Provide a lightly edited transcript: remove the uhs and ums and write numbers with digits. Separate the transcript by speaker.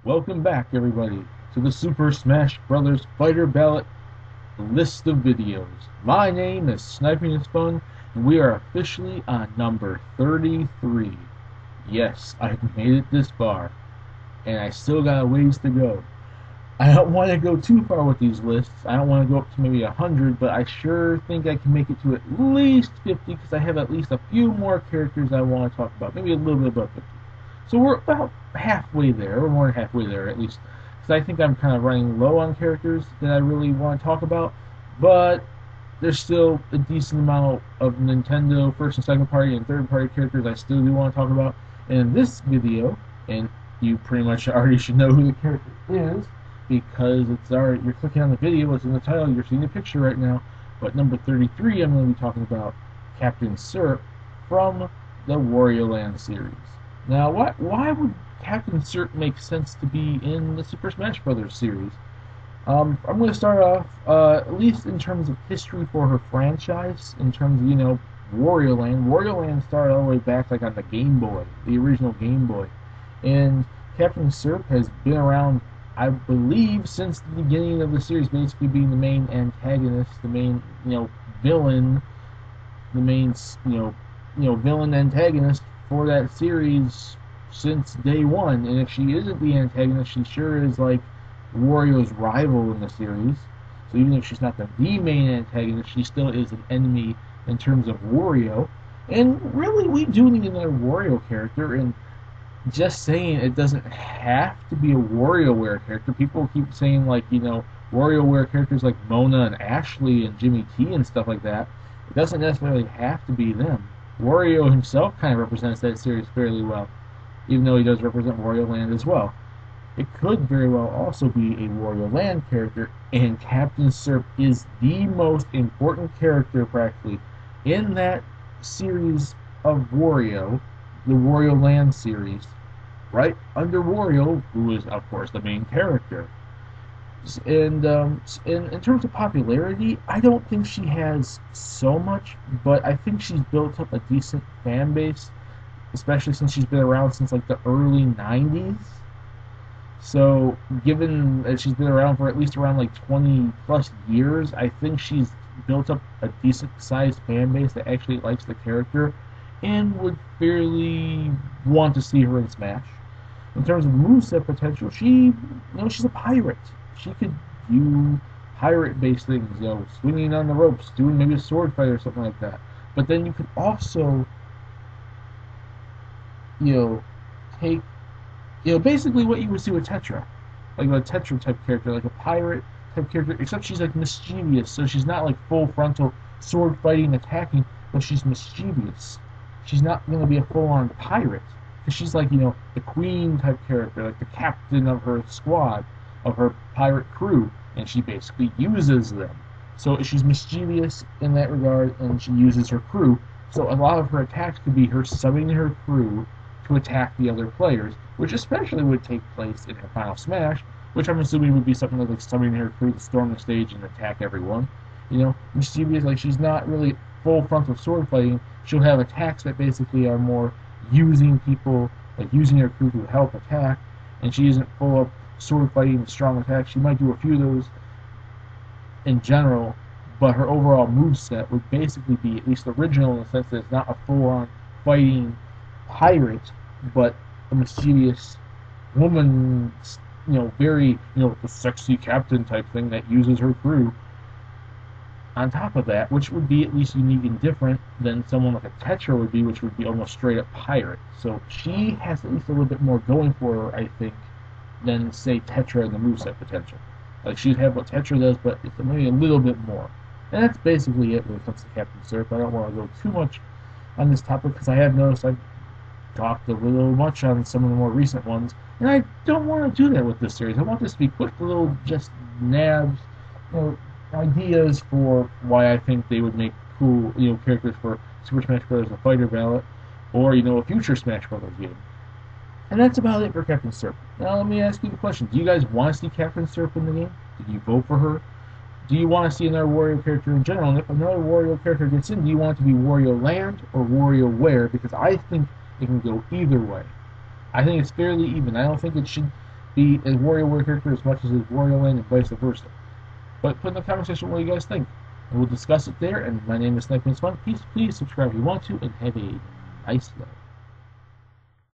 Speaker 1: Welcome back, everybody, to the Super Smash Bros. Fighter Ballot list of videos. My name is Sniping is Fun, and we are officially on number 33. Yes, I've made it this far, and I still got a ways to go. I don't want to go too far with these lists. I don't want to go up to maybe 100, but I sure think I can make it to at least 50 because I have at least a few more characters I want to talk about. Maybe a little bit above 50. So we're about halfway there, or more than halfway there at least, because I think I'm kind of running low on characters that I really want to talk about, but there's still a decent amount of Nintendo first and second party and third party characters I still do want to talk about. And in this video, and you pretty much already should know who the character is, because it's already, you're clicking on the video, it's in the title, you're seeing the picture right now. But number 33, I'm going to be talking about Captain Syrup from the Wario Land series. Now, why would Captain Syrup make sense to be in the Super Smash Bros. Series? I'm going to start off, at least in terms of history for her franchise, in terms of, Wario Land. Wario Land started all the way back, like, on the Game Boy, the original Game Boy. And Captain Syrup has been around, I believe, since the beginning of the series, basically being the main antagonist, the main, villain, the main, villain antagonist for that series since day one. And if she isn't the antagonist, she sure is like Wario's rival in the series. So even if she's not the main antagonist, she still is an enemy in terms of Wario. And really, we do need another Wario character. And just saying it doesn't have to be a WarioWare character. People keep saying, like, WarioWare characters like Mona and Ashley and Jimmy T and stuff like that. It doesn't necessarily have to be them. Wario himself kind of represents that series fairly well, even though he does represent Wario Land as well. It could very well also be a Wario Land character, and Captain Syrup is the most important character practically in that series of Wario, the Wario Land series, right under Wario, who is, of course, the main character. And in terms of popularity, I don't think she has so much, but I think she's built up a decent fan base, especially since she's been around since like the early 90s. So given that she's been around for at least around like 20 plus years, I think she's built up a decent sized fan base that actually likes the character and would fairly want to see her in Smash. In terms of moveset potential, she's a pirate. She could do pirate-based things, swinging on the ropes, doing maybe a sword fight or something like that. But then you could also, take, basically what you would see with Tetra, like a Tetra type character, like a pirate type character, except she's like mischievous, so she's not like full frontal sword fighting, attacking, but she's mischievous. She's not going to be a full-on pirate, because she's like, the queen type character, like the captain of her squad, of her pirate crew, and she basically uses them. So she's mischievous in that regard, and she uses her crew. So a lot of her attacks could be her summoning her crew to attack the other players, which especially would take place in her final smash, which I'm assuming would be something like summoning her crew to storm the stage and attack everyone. Mischievous, like she's not really full frontal sword fighting. She'll have attacks that basically are more using people, like using her crew to help attack, and she isn't full of sword fighting and strong attacks. She might do a few of those in general, but her overall moveset would basically be at least original in the sense that it's not a full-on fighting pirate, but a mischievous woman, very, the sexy captain type thing that uses her crew. On top of that, which would be at least unique and different than someone like a Tetra would be, which would be almost straight up pirate. So she has at least a little bit more going for her, I think, than, say, Tetra and the moveset potential. Like, she'd have what Tetra does, but it's maybe a little bit more. And that's basically it when it comes to Captain Syrup. I don't want to go too much on this topic because I have noticed I've talked a little much on some of the more recent ones, and I don't want to do that with this series. I want this to be quick little just nabs, ideas for why I think they would make cool, characters for Super Smash Bros. The Fighter Ballot, or, a future Smash Bros. Game. And that's about it for Captain Syrup. Now let me ask you the question. Do you guys want to see Captain Syrup in the game? Did you vote for her? Do you want to see another Wario character in general? And if another Wario character gets in, do you want it to be Wario Land or WarioWare? Because I think it can go either way. I think it's fairly even. I don't think it should be a WarioWare character as much as his Wario Land and vice versa. But put in the comment section what you guys think. And we'll discuss it there. And my name is Sniping's Fun. Please subscribe if you want to, and have a nice day.